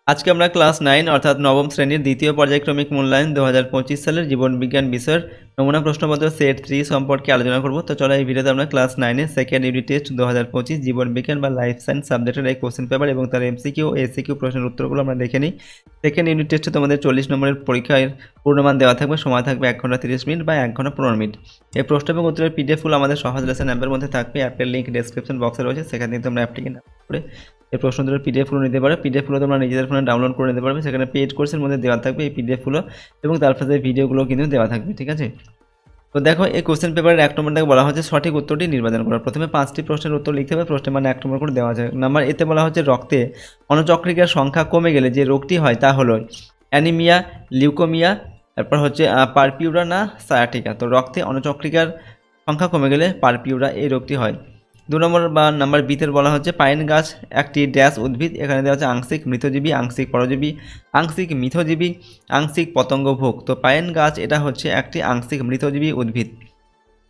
আজকে আমরা ক্লাস 9 অর্থাৎ নবম শ্রেণীর দ্বিতীয় পর্যায়ক্রমিক মূল্যায়ন 2025 সালের জীবন বিজ্ঞান বিষয়ের নমুনা প্রশ্নপত্র সেট 3 সম্পর্কে আলোচনা করব। তো চলো এই ভিডিওতে আমরা ক্লাস 9 এর সেকেন্ড ইউনিট টেস্ট 2025 জীবন বিজ্ঞান বা লাইফ সায়েন্স সাবজেক্টের এই কোশ্চেন পেপার এবং তার এমসিকিউ ও এসিকিউ প্রশ্নের উত্তরগুলো আমরা দেখে নিই। সেকেন্ড ইউনিট টেস্টে তোমাদের 40 নম্বরের পরীক্ষার পূর্ণমান দেওয়া থাকবে, সময় থাকবে 1 ঘন্টা 30 মিনিট বা 1 ঘন্টা 15 মিনিট। এই প্রশ্ন এবং উত্তরের পিডিএফগুলো আমাদের সহজ লেসন অ্যাপের মধ্যে থাকবে। অ্যাপের লিঙ্ক ডেসক্রিপশন বক্সে রয়েছে, সেখান থেকে তোমরা অ্যাপটিকে ডাউনলোড করে এই প্রশ্নগুলোর পিডিএফগুলো নিতে পারো। পিডিএফগুলো তোমরা নিজেদের ফোনে ডাউনলোড করে নিতে পারবে, সেখানে পেইড কোর্সের মধ্যে দেওয়া থাকবে এই পিডিএফগুলো এবং তার সাথে ভিডিওগুলো কিন্তু দেওয়া থাকবে। ঠিক আছে, তো দেখো এই কোশ্চেন পেপারের 1 নম্বর থেকে বলা হচ্ছে সঠিক উত্তরটি নির্বাচন করা। প্রথমে 5টি প্রশ্নের উত্তর লিখতে হবে, প্রশ্নের মানে 1 নম্বর করে দেওয়া আছে। নাম্বার এতে বলা হচ্ছে রক্তে অণুচক্রিকার সংখ্যা কমে গেলে যে রোগটি হয় তা হলো অ্যানিমিয়া, লিউকোমিয়া, তারপর হচ্ছে পারপিউরা না সায়াটিকা। তো রক্তে অণুচক্রিকার সংখ্যা কমে গেলে পারপিউরা এই রোগটি হয়। 2 নম্বর বা নাম্বার বিতে বলা হচ্ছে পাইন গাছ একটি ড্যাশ উদ্ভিদ। এখানে দেওয়া হচ্ছে আংশিক মৃতজীবী, আংশিক পরজীবী, আংশিক মিথজীবী, আংশিক পতঙ্গভোগ। তো পাইন গাছ এটা হচ্ছে একটি আংশিক মৃতজীবী উদ্ভিদ।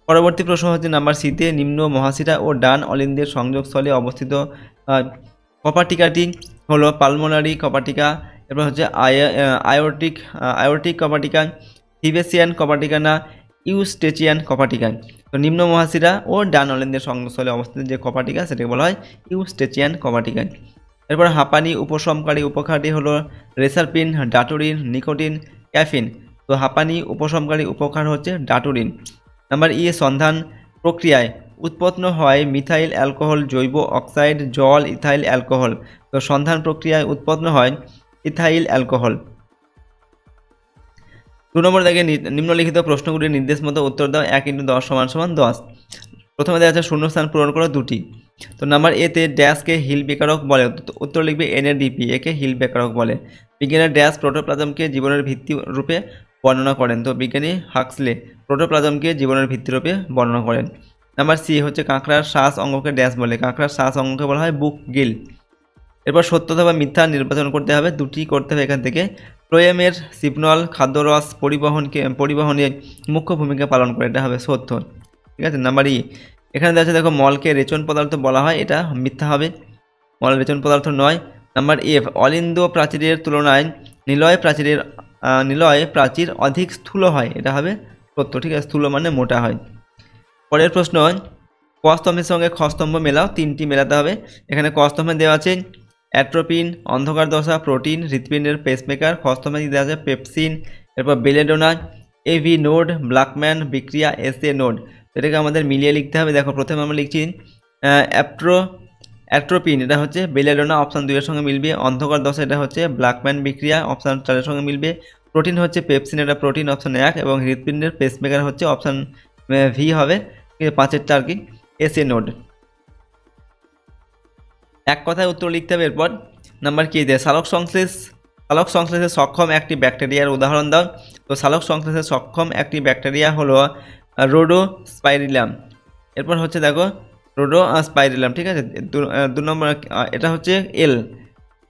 পরবর্তী প্রশ্ন হচ্ছে নাম্বার সিতে নিম্ন মহাশিরা ও ডান অলিন্দের সংযোগস্থলে অবস্থিত কপাটিকাটি হলো পালমোনারি কপাটিকা, এরপর হচ্ছে আয়োরটিক কপাটিকা, হিবেসিয়ান কপাটিকা না ইউস্টেচিয়ান কপাটিকা। তো নিম্ন মহাশিরা ও ডান অলিন্দের সংযোগস্থলে অবস্থিত যে কপাটিকা সেটাকে বলা হয় ইউস্টেচিয়ান কপাটিকা। এরপর হাঁপানি উপশমকারী উপকারটি হলো রেসারপিন, ডাটুরিন, নিকোটিন, ক্যাফিন। তো হাঁপানি উপশমকারী উপকার হচ্ছে ডাটুরিন। নাম্বার ই সন্ধান প্রক্রিয়ায় উৎপন্ন হয় মিথাইল অ্যালকোহল, জৈব অক্সাইড, জল, ইথাইল অ্যালকোহল। তো সন্ধান প্রক্রিয়ায় উৎপন্ন হয় ইথাইল অ্যালকোহল। 2 নম্বর দাগে নিম্নলিখিত প্রশ্নগুলির নির্দেশ মতো উত্তর দাও। 1 × 10 = 10। প্রথমে দেওয়া আছে শূন্যস্থান পূরণ করো 2টি। তো নাম্বার এতে ড্যাশকে হিল বেকারক বলে, উত্তর লিখবে NADP, একে হিল বেকারক বলে। বিজ্ঞানের ড্যাশ প্রোটোপ্লাজমকে জীবনের ভিত্তি রূপে বর্ণনা করেন। তো বিজ্ঞানী হাক্সলে প্রোটোপ্লাজমকে জীবনের ভিত্তি রূপে বর্ণনা করেন। নাম্বার সি হচ্ছে কাঁকড়ার শ্বাস অঙ্গকে ড্যাশ বলে, কাঁকড়ার শ্বাস অঙ্গকে বলা হয় বুক গিল। এরপর সত্যতা বা মিথ্যা নির্বাচন করতে হবে, 2টি করতে হবে এখান থেকে। ফ্লোয়েমের সিপনল খাদ্যরস পরিবহনে মুখ্য ভূমিকা পালন করে, এটা হবে সত্য। ঠিক আছে, নাম্বার ই এখানে দেখা যাচ্ছে দেখো মলকে রেচন পদার্থ বলা হয়, এটা মিথ্যা হবে, মল রেচন পদার্থ নয়। নাম্বার এফ অলিন্দ প্রাচীরের তুলনায় নিলয় প্রাচীর অধিক স্থূল হয়, এটা হবে সত্য। ঠিক আছে, স্থূল মানে মোটা হয়। পরের প্রশ্ন ক স্তম্ভের সঙ্গে খ স্তম্ভ মেলাও, 3টি মেলাতে হবে। এখানে ক স্তম্ভে দেওয়া আছে অ্যাট্রোপিন, অন্ধকার দশা, প্রোটিন, হৃৎপিণ্ডের পেসমেকার। খ স্তম্ভে দেওয়া আছে পেপসিন, এরপর বেলেডোনা, AV নোড, ব্ল্যাকম্যান বিক্রিয়া, SA নোড। এটাকে আমাদের মিলিয়ে লিখতে হবে। দেখো প্রথমে আমরা লিখছি অ্যাট্রোপিন, এটা হচ্ছে বেলেডোনা, অপশান 2 এর সঙ্গে মিলবে। অন্ধকার দশা এটা হচ্ছে ব্ল্যাকম্যান বিক্রিয়া, অপশান 4 এর সঙ্গে মিলবে। প্রোটিন হচ্ছে পেপসিন, এটা প্রোটিন, অপশান 1। এবং হৃৎপিণ্ডের পেসমেকার হচ্ছে অপশান ভি হবে, 5এরটা আর কি, SA নোড। এক কথায় উত্তর লিখতে হবে। এরপর নাম্বার কি দেয় সালোক সংশ্লেষে সক্ষম একটি ব্যাকটেরিয়ার উদাহরণ দাও। তো সালোক সংশ্লেষে সক্ষম একটি ব্যাকটেরিয়া হলো রোডোস্পাইরিলাম। এরপর হচ্ছে দেখো রোডোস্পাইরিলাম। ঠিক আছে, 2 নম্বর এটা হচ্ছে এল।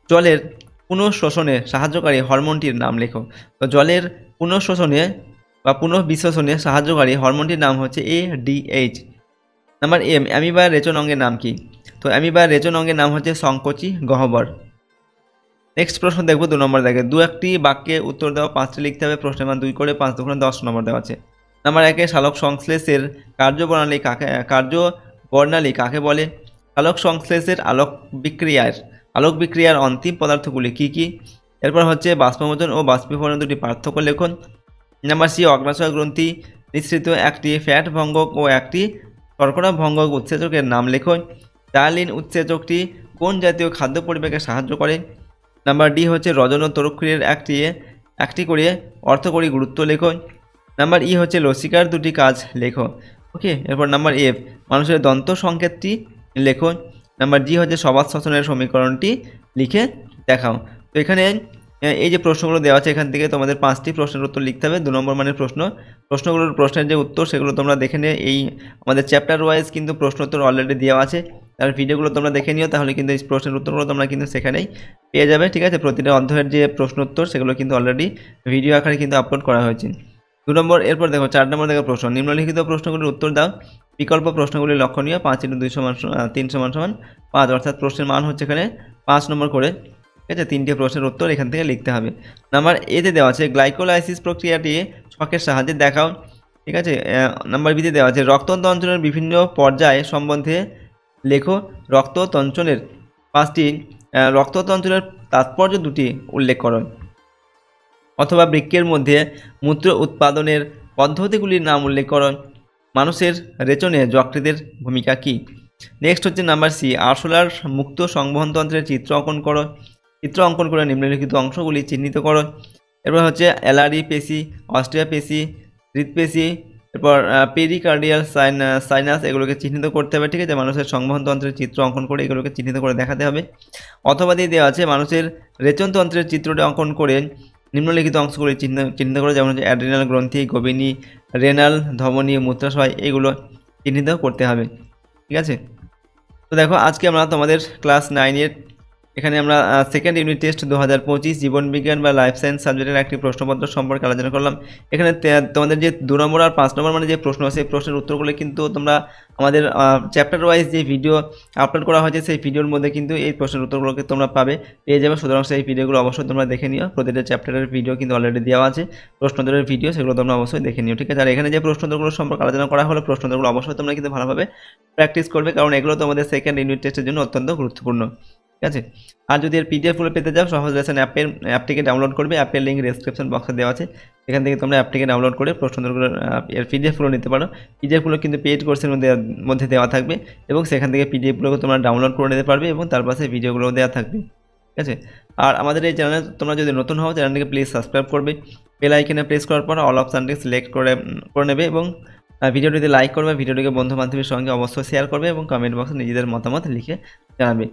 জলের পুনঃশোষণে সাহায্যকারী হরমোনটির নাম লেখো। তো জলের পুনঃশোষণে বা পুনঃবিশ্লেষণে সাহায্যকারী হরমোনটির নাম হচ্ছে ADH। নাম্বার এম অ্যামিবার রেচন অঙ্গের নাম কি? তো অ্যামিবার রেচন অঙ্গের নাম হচ্ছে সংকোচী গহ্বর। নেক্সট প্রশ্ন দেখবো 2 নম্বর দেখে 2-1টি বাক্যে উত্তর দেওয়া, 5টি লিখতে হবে। প্রশ্নের মান 2 করে 5 × 10 নম্বর দেওয়া আছে। নাম্বার 1 সালোক সংশ্লেষের কার্যপ্রণালী কাকে বলে? সালোক সংশ্লেষের আলোক বিক্রিয়ার অন্তিম পদার্থগুলি কি কি? এরপর হচ্ছে বাষ্পমোচন ও বাষ্পীভবনের 2টি পার্থক্য লেখন। নাম্বার সি অগ্নাশয় গ্রন্থি নিঃসৃত একটি ফ্যাট ভঙ্গক ও একটি শর্করা ভঙ্গক উৎসেচকের নাম লেখন। ডায়ালিন উৎসেচকটি কোন জাতীয় খাদ্য পরিপাকে সাহায্য করে? নাম্বার ডি হচ্ছে রজন ও তরুক্ষীরের একটি করে অর্থকরী গুরুত্ব লেখো। নাম্বার ই হচ্ছে লসিকার 2টি কাজ লেখো। ওকে, এরপর নাম্বার এফ মানুষের দন্ত সংকেতটি লেখো। নাম্বার জি হচ্ছে সবাত শ্বসনের সমীকরণটি লিখে দেখাও। তো এখানে এই যে প্রশ্নগুলো দেওয়া আছে এখান থেকে তোমাদের 5টি প্রশ্নের উত্তর লিখতে হবে। 2 নম্বর মানের প্রশ্নের যে উত্তর সেগুলো তোমরা দেখে নিয়ে এই আমাদের চ্যাপ্টার ওয়াইজ কিন্তু প্রশ্ন উত্তর অলরেডি দেওয়া আছে, তার ভিডিওগুলো তোমরা দেখে নিও, তাহলে কিন্তু এই প্রশ্নের উত্তরগুলো তোমরা কিন্তু সেখানেই পেয়ে যাবে। ঠিক আছে, প্রতিটা অধ্যায়ের যে প্রশ্ন উত্তর সেগুলো কিন্তু অলরেডি ভিডিও আকারে কিন্তু আপলোড করা হয়েছে। 2 নম্বর এরপর দেখো 4 নম্বর দেখো প্রশ্ন নিম্নলিখিত প্রশ্নগুলির উত্তর দাও। বিকল্প প্রশ্নগুলি লক্ষণীয়। 5 × 2 = 3 = 5, অর্থাৎ প্রশ্নের মান হচ্ছে এখানে 5 নম্বর করে। ঠিক আছে, 3টে প্রশ্নের উত্তর এখান থেকে লিখতে হবে। নাম্বার এতে দেওয়া আছে গ্লাইকোলাইসিস প্রক্রিয়াটি ছকের সাহায্যে দেখাও। ঠিক আছে, নাম্বার বিতে দেওয়া আছে রক্ততঞ্চনের বিভিন্ন পর্যায় সম্বন্ধে লেখো। রক্ততঞ্চনের 5টি রক্ততঞ্চনের তাৎপর্য 2টি উল্লেখ করো। অথবা বৃক্কের মধ্যে মূত্র উৎপাদনের পদ্ধতিগুলির নাম উল্লেখ করো। মানুষের রেচনে যকৃতের ভূমিকা কী? নেক্সট হচ্ছে নাম্বার সি, আরশোলার মুক্ত সংবহনতন্ত্রের চিত্র অঙ্কন করো। চিত্র অঙ্কন করে নিম্নলিখিত অংশগুলি চিহ্নিত করো। এরপর হচ্ছে অ্যালারি পেশি, অস্ট্রিয়া পেশি, হৃদপেশি, এরপর পেরিকার্ডিয়াল সাইনাস, এগুলোকে চিহ্নিত করতে হবে। ঠিক আছে, মানুষের সংবহনতন্ত্রের চিত্র অঙ্কন করে এগুলোকে চিহ্নিত করে দেখাতে হবে। অথবা দিয়ে দেওয়া আছে মানুষের রেচনতন্ত্রের চিত্রটি অঙ্কন করে নিম্নলিখিত অংশগুলি চিহ্নিত করে, যেমন হচ্ছে অ্যাড্রিনাল গ্রন্থি, গোবিনী, রেনাল, ধমনী, মূত্রাশয়, এগুলো চিহ্নিত করতে হবে। ঠিক আছে, তো দেখো আজকে আমরা তোমাদের ক্লাস 9-এর এখানে আমরা সেকেন্ড ইউনিট টেস্ট 2025 জীবনবিজ্ঞান বা লাইফ সায়েন্স সাবজেক্টের একটি প্রশ্নপত্র সম্পর্কে আলোচনা করলাম। এখানে তোমাদের যে 2 নম্বর আর 5 নম্বর মানে যে প্রশ্ন আছে সেই প্রশ্নের উত্তরগুলো কিন্তু তোমরা আমাদের চ্যাপ্টার ওয়াইজ যে ভিডিও আপলোড করা হয়েছে সেই ভিডিওর মধ্যে কিন্তু এই প্রশ্নের উত্তরগুলোকে তোমরা পেয়ে যাবে। সুতরাং সেই ভিডিওগুলো অবশ্যই তোমরা দেখে নিও। প্রতিটা চ্যাপ্টারের ভিডিও কিন্তু অলরেডি দেওয়া আছে, প্রশ্নোত্তরের ভিডিও, সেগুলো তোমরা অবশ্যই দেখে নিও। ঠিক আছে, আর এখানে যে প্রশ্নোত্তরগুলো সম্পর্কে আলোচনা করা হলো প্রশ্নোত্তরগুলো অবশ্যই তোমরা কিন্তু ভালোভাবে প্র্যাকটিস করবে, কারণ এগুলো তোমাদের সেকেন্ড ইউনিট টেস্টের জন্য অত্যন্ত গুরুত্বপূর্ণ। ঠিক আছে, আর যদি এর পিডিএফগুলো পেতে চাও সহজ লেসন অ্যাপটিকে ডাউনলোড করবে। অ্যাপের লিঙ্ক ডেসক্রিপশন বক্সে দেওয়া আছে, এখান থেকে তোমরা অ্যাপটিকে ডাউনলোড করে প্রশ্নোত্তরগুলো এর পিডিএফগুলো নিতে পারো। পিডিএফগুলো কিন্তু পেইড কোর্সের মধ্যে দেওয়া থাকবে এবং সেখান থেকে পিডিএফগুলোকে তোমরা ডাউনলোড করে নিতে পারবে এবং তার পাশে ভিডিওগুলো দেওয়া থাকবে। ঠিক আছে, আর আমাদের এই চ্যানেলে তোমরা যদি নতুন হও চ্যানেলটিকে প্লিজ সাবস্ক্রাইব করবে। বেল আইকনে প্রেস করার পর অল অপশানটিকে সিলেক্ট করে নেবে এবং ভিডিওটিতে লাইক করবে, ভিডিওটিকে বন্ধু বান্ধবের সঙ্গে অবশ্যই শেয়ার করবে এবং কমেন্ট বক্সে নিজেদের মতামত লিখে জানাবে।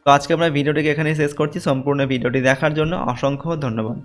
তো আজকে আমরা ভিডিওটিকে এখানেই শেষ করছি। সম্পূর্ণ ভিডিওটি দেখার জন্য অসংখ্য ধন্যবাদ।